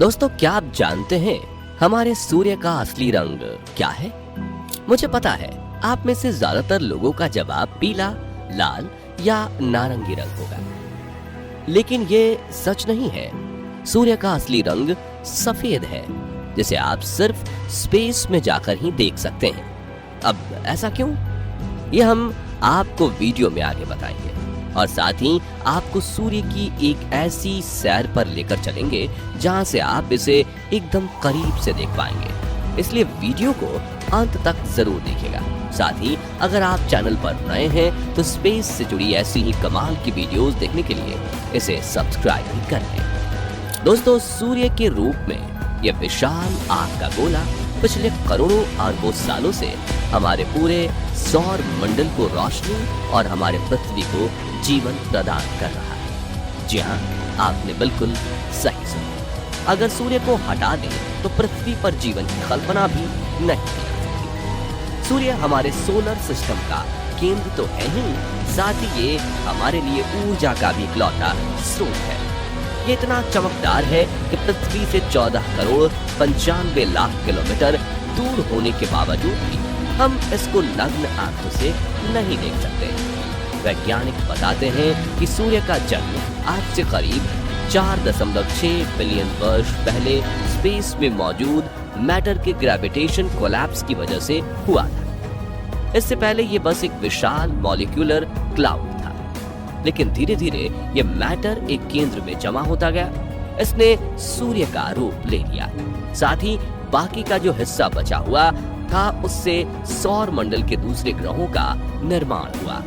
दोस्तों, क्या आप जानते हैं हमारे सूर्य का असली रंग क्या है? मुझे पता है आप में से ज्यादातर लोगों का जवाब पीला, लाल या नारंगी रंग होगा, लेकिन ये सच नहीं है। सूर्य का असली रंग सफेद है, जिसे आप सिर्फ स्पेस में जाकर ही देख सकते हैं। अब ऐसा क्यों? ये हम आपको वीडियो में आगे बताएंगे और साथ ही आपको सूर्य की एक ऐसी सैर पर लेकर चलेंगे जहां से आप इसे एकदम करीब से देख पाएंगे। इसलिए वीडियो को अंत तक जरूर देखिएगा। साथ ही अगर आप चैनल पर नए हैं तो स्पेस से जुड़ी ऐसी ही कमाल की वीडियोस देखने के लिए इसे सब्सक्राइब भी कर लें। दोस्तों, सूर्य के रूप में यह विशाल आग का गोला पिछले करोड़ों अरबों सालों से हमारे पूरे सौर मंडल को रोशनी और हमारे पृथ्वी को जीवन प्रदान कर रहा है। जी हाँ, आपने बिल्कुल सही सुना। अगर सूर्य को हटा दें तो पृथ्वी पर जीवन की कल्पना भी नहीं की जा सकती। सूर्य हमारे सोलर सिस्टम का केंद्र तो है ही, साथ ही ये हमारे लिए ऊर्जा का भी इकलौता स्रोत है। ये इतना चमकदार है कि पृथ्वी से 14 करोड़ 95 लाख किलोमीटर दूर होने के बावजूद भी हम इसको नग्न आंखों से नहीं देख सकते। वैज्ञानिक बताते हैं कि सूर्य का जन्म आज से करीब 4.6 बिलियन वर्ष पहले स्पेस में मौजूद मैटर के ग्रेविटेशन कोलैप्स की वजह से हुआ था। इससे पहले ये बस एक विशाल मॉलिक्यूलर क्लाउड था, लेकिन धीरे धीरे ये मैटर एक केंद्र में जमा होता गया। इसने सूर्य का रूप ले लिया। साथ ही बाकी का जो हिस्सा बचा हुआ था, उससे सौर मंडल के दूसरे ग्रहों का निर्माण हुआ।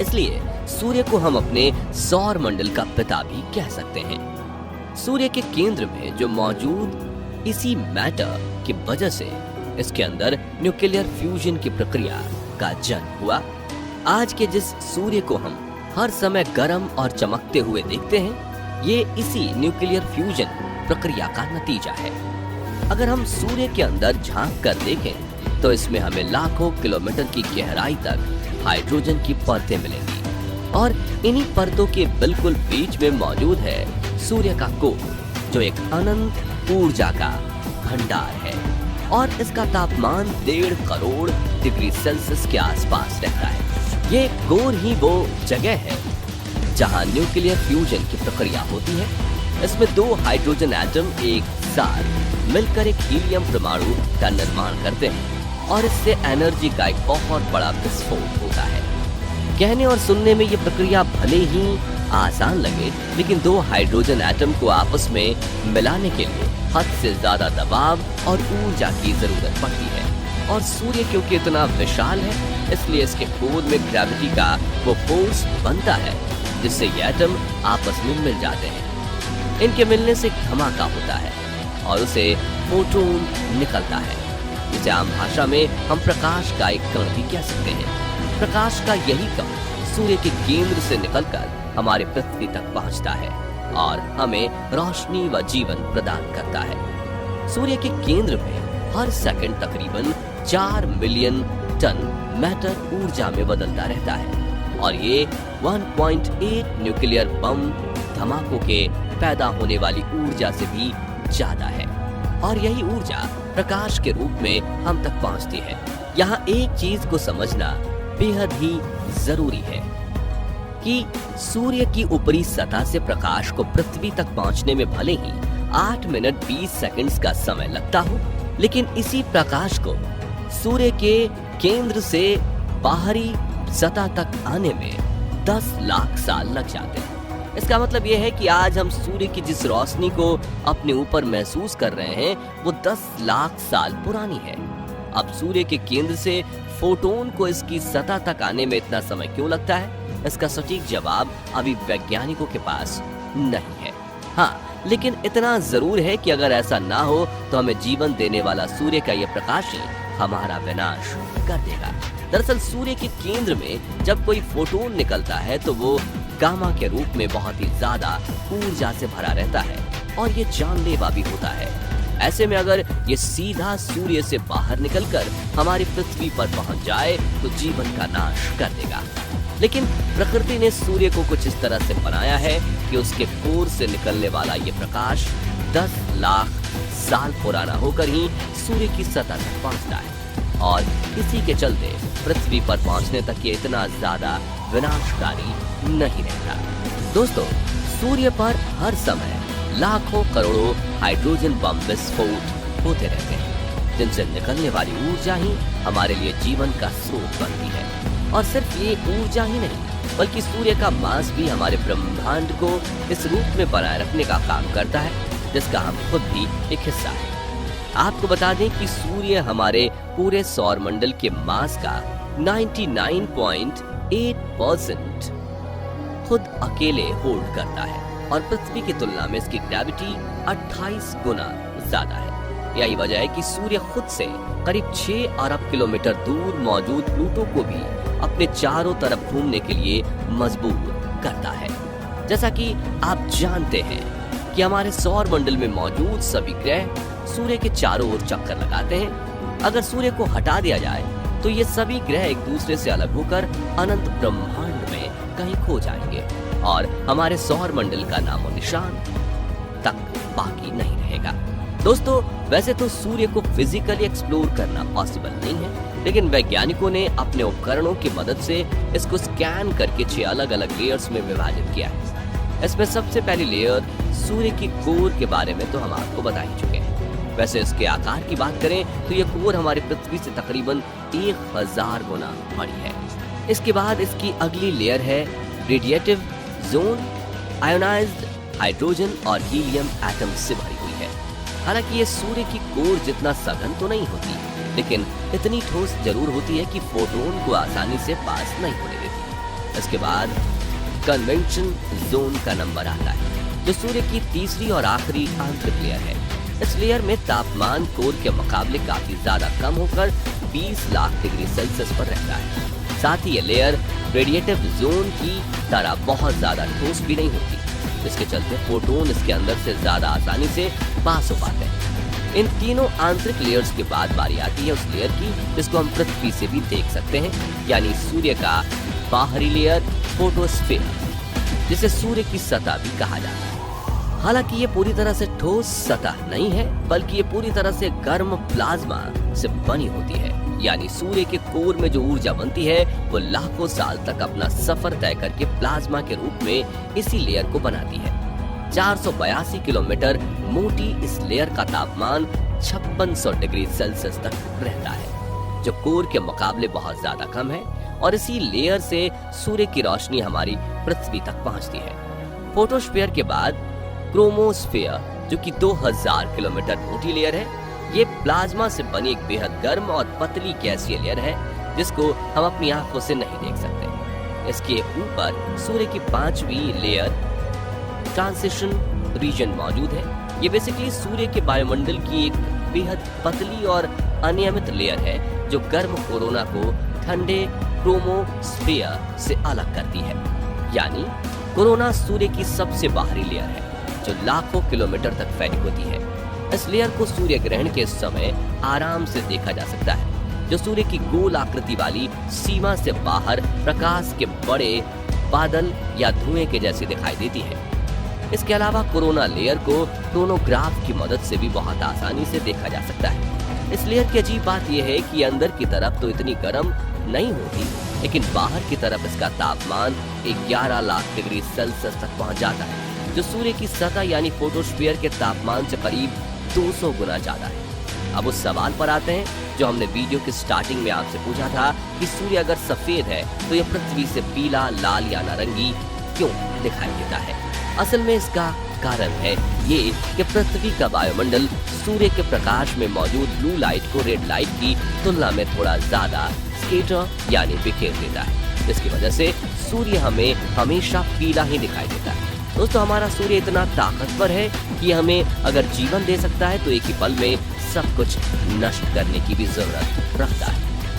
इसलिए सूर्य को हम अपने सौर मंडल का पिता भी कह सकते हैं। सूर्य के केंद्र में जो मौजूद इसी मैटर की वजह से इसके अंदर न्यूक्लियर फ्यूजन की प्रक्रिया का जन्म हुआ। आज के जिस सूर्य को हम हर समय गर्म और चमकते हुए देखते हैं, ये इसी न्यूक्लियर फ्यूजन प्रक्रिया का नतीजा है। अगर हम सूर्य के अंदर झांक कर देखें तो इसमें हमें लाखों किलोमीटर की गहराई तक हाइड्रोजन की परतें मिलेंगी और इन्हीं परतों के बिल्कुल बीच में मौजूद है सूर्य का कोर, जो एक अनंत ऊर्जा का भंडार है और इसका तापमान 1.5 करोड़ डिग्री सेल्सियस के आसपास रहता है। ये कोर ही वो जगह है जहां न्यूक्लियर फ्यूजन की प्रक्रिया होती है। इसमें 2 हाइड्रोजन एटम एक साथ मिलकर एक हीलियम परमाणु का निर्माण करते हैं और इससे एनर्जी का एक बहुत बड़ा विस्फोट होता है। कहने और सुनने में ये प्रक्रिया भले ही आसान लगे, लेकिन 2 हाइड्रोजन एटम को आपस में मिलाने के लिए हद से ज्यादा दबाव और ऊर्जा की जरूरत पड़ती है। और सूर्य क्योंकि इतना विशाल है, इसलिए इसके कोर में ग्रेविटी का वो फोर्स बनता है जिससे ये एटम आपस में मिल जाते हैं। इनके मिलने से धमाका होता है और उसे फोटोन निकलता है, जिसे आम भाषा में हम प्रकाश का एक कण भी कह सकते हैं। प्रकाश का यही कण सूर्य के केंद्र से निकलकर हमारे पृथ्वी तक पहुंचता है और हमें रोशनी व जीवन प्रदान करता है। सूर्य के केंद्र में हर सेकंड तकरीबन 4 मिलियन टन मैटर ऊर्जा में बदलता रहता है और ये 1.8 न्यूक्लियर बम धमाकों के पैदा होने वाली ऊर्जा से भी ज्यादा है। और यही ऊर्जा प्रकाश के रूप में हम तक पहुंचती है। यहाँ एक चीज को समझना बेहद ही जरूरी है कि सूर्य की ऊपरी सतह से प्रकाश को पृथ्वी तक पहुंचने में भले ही 8 मिनट 20 सेकंड्स का समय लगता हो, लेकिन इसी प्रकाश को सूर्य के केंद्र से बाहरी सतह तक आने में 10 लाख साल लग जाते हैं। इसका मतलब यह है कि आज हम सूर्य की जिस रोशनी को अपने ऊपर महसूस कर रहे हैं, वो 10 लाख साल पुरानी है। अब सूर्य के केंद्र से फोटोन को इसकी सतह तक आने में इतना समय क्यों लगता है? इसका सटीक जवाब अभी वैज्ञानिकों के पास नहीं है। हाँ, लेकिन इतना जरूर है कि अगर ऐसा ना हो तो हमें जीवन देने वाला सूर्य का यह प्रकाश ही हमारा विनाश कर देगा। दरअसल सूर्य के केंद्र में जब कोई फोटोन निकलता है तो वो गामा के रूप में बहुत ही ज्यादा ऊर्जा से भरा रहता है और ये जानलेवा भी होता है। ऐसे में अगर ये सीधा सूर्य से बाहर निकलकर हमारी पृथ्वी पर पहुंच जाए तो जीवन का नाश कर देगा। लेकिन प्रकृति ने सूर्य को कुछ इस तरह से बनाया है कि उसके कोर से निकलने वाला ये प्रकाश 10 लाख साल पुराना होकर ही सूर्य की सतह तक पहुंचता है और इसी के चलते पृथ्वी पर पहुंचने तक ये इतना ज्यादा विनाशकारी नहीं रहता। दोस्तों, सूर्य पर हर समय लाखों करोड़ों हाइड्रोजन बम विस्फोट होते रहते हैं, जिनसे निकलने वाली ऊर्जा ही हमारे लिए जीवन का स्रोत बनती है। और सिर्फ ये ऊर्जा ही नहीं, बल्कि सूर्य का मास भी हमारे ब्रह्मांड को इस रूप में बनाए रखने का काम करता है, जिसका हम खुद भी एक हिस्सा है। आपको बता दें कि सूर्य हमारे पूरे सौर मंडल के मास का 99.8% खुद अकेले होल्ड करता है और पृथ्वी की तुलना में इसकी ग्रेविटी 28 गुना ज्यादा है। यही वजह है कि सूर्य खुद से करीब 6 अरब किलोमीटर दूर मौजूद प्लूटो को भी अपने चारों तरफ घूमने के लिए मजबूर करता है। जैसा कि आप जानते हैं कि हमारे सौर मंडल में मौजूद सभी ग्रह सूर्य के चारों ओर चक्कर लगाते हैं। अगर सूर्य को हटा दिया जाए तो ये सभी ग्रह एक दूसरे से अलग होकर अनंत ब्रह्मांड में कहीं खो जाएंगे और हमारे सौर मंडल का नामो निशान तक बाकी नहीं रहेगा। दोस्तों, वैसे तो सूर्य को फिजिकली एक्सप्लोर करना पॉसिबल नहीं है, लेकिन वैज्ञानिकों ने अपने उपकरणों की मदद से इसको स्कैन करके 6 अलग अलग लेयर्स में विभाजित किया है। इसमें सबसे पहली लेयर सूर्य की कोर के बारे में तो हम आपको बता ही चुके हैं। वैसे इसके आकार की बात करें तो यह कोर हमारी पृथ्वी से तकरीबन 1000 गुना बड़ी है। इसके बाद इसकी अगली लेयर है रेडिएटिव जोन, आयोनाइज्ड हाइड्रोजन और हीलियम एटम से भरी हुई है। हालांकि ये सूर्य की कोर जितना सघन तो नहीं होती, लेकिन इतनी ठोस जरूर होती है कि फोटोन को आसानी से पास नहीं होने देती। इसके बाद कन्वेक्शन जोन का नंबर आता है, जो सूर्य की तीसरी और आखिरी आंतरिक लेयर है। इस लेयर में तापमान कोर के मुकाबले काफी ज्यादा कम होकर 20 लाख डिग्री सेल्सियस पर रहता है। साथ ही ये लेयर रेडिएटिव जोन की तरह बहुत ज्यादा ठोस भी नहीं होती, जिसके चलते फोटोन इसके अंदर से ज्यादा आसानी से पास हो पाते हैं। इन तीनों आंतरिक लेयर्स के बाद बारी आती है उस लेयर की जिसको हम पृथ्वी से भी देख सकते हैं, यानी सूर्य का बाहरी लेयर फोटोस्फीयर, जिसे सूर्य की सतह भी कहा जाता है। हालांकि ये पूरी तरह से ठोस सतह नहीं है, बल्कि ये पूरी तरह से गर्म प्लाज्मा से बनी होती है। यानी सूर्य के कोर में जो ऊर्जा बनती है वो लाखों साल तक अपना सफर तय करके प्लाज्मा के रूप में इसी लेयर को बनाती है। 482 किलोमीटर मोटी इस लेयर का तापमान 5600 डिग्री सेल्सियस तक रहता है, जो कोर के मुकाबले बहुत ज्यादा कम है और इसी लेयर से सूर्य की रोशनी हमारी पृथ्वी तक पहुंचती है। फोटोस्फीयर के बाद क्रोमोस्फीयर, जो कि 2000 किलोमीटर मोटी लेयर है, ये प्लाज्मा से बनी एक बेहद गर्म और पतली गैसीय लेयर है जिसको हम अपनी आंखों से नहीं देख सकते। इसके ऊपर सूर्य की 5वीं लेयर ट्रांजिशन रीजन मौजूद है। ये बेसिकली सूर्य के वायुमंडल की एक बेहद पतली और अनियमित लेयर है जो गर्म कोरोना को ठंडे क्रोमोस्फीयर से अलग करती है। यानी कोरोना सूर्य की सबसे बाहरी लेयर है जो लाखों किलोमीटर तक फैली होती है। इस लेयर को सूर्य ग्रहण के समय आराम से देखा जा सकता है, जो सूर्य की गोल आकृति वाली सीमा से बाहर प्रकाश के बड़े बादल या धुएं के जैसी दिखाई देती है। इसके अलावा कोरोना लेयर को क्रोनोग्राफ की मदद से भी बहुत आसानी से देखा जा सकता है। इस लेयर की अजीब बात यह है कि अंदर की तरफ तो इतनी गर्म नहीं होती, लेकिन बाहर की तरफ इसका तापमान 11 लाख डिग्री सेल्सियस तक पहुंच जाता है, जो सूर्य की सतह यानी फोटोस्फीयर के तापमान से करीब 200 गुना ज्यादा है। अब उस सवाल पर आते हैं जो हमने वीडियो की स्टार्टिंग में आपसे पूछा था कि सूर्य अगर सफेद है तो यह पृथ्वी से पीला, लाल या नारंगी क्यों दिखाई देता है। असल में इसका कारण है ये कि पृथ्वी का वायुमंडल सूर्य के प्रकाश में मौजूद ब्लू लाइट को रेड लाइट की तुलना में थोड़ा ज्यादा स्कैटर यानी बिखेर देता है, जिसकी वजह से सूर्य हमें हमेशा पीला ही दिखाई देता है। दोस्तों, हमारा सूर्य इतना ताकतवर है कि हमें अगर जीवन दे सकता है तो एक ही पल में सब कुछ नष्ट करने की भी जरूरत रखता है।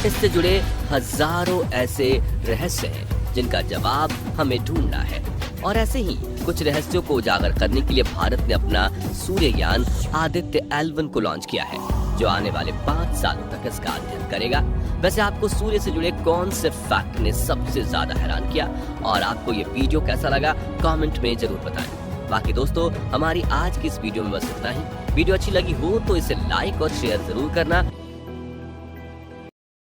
इससे जुड़े हजारों ऐसे रहस्य हैं जिनका जवाब हमें ढूंढना है, और ऐसे ही कुछ रहस्यों को उजागर करने के लिए भारत ने अपना सूर्ययान आदित्य L1 को लॉन्च किया है, जो आने वाले 5 सालों तक इसका अध्ययन करेगा। वैसे आपको सूर्य से जुड़े कौन से फैक्ट ने सबसे ज्यादा हैरान किया और आपको ये वीडियो कैसा लगा कमेंट में जरूर बताएं। बाकी दोस्तों, हमारी आज की इस वीडियो में बस इतना ही। वीडियो अच्छी लगी हो तो इसे लाइक और शेयर जरूर करना।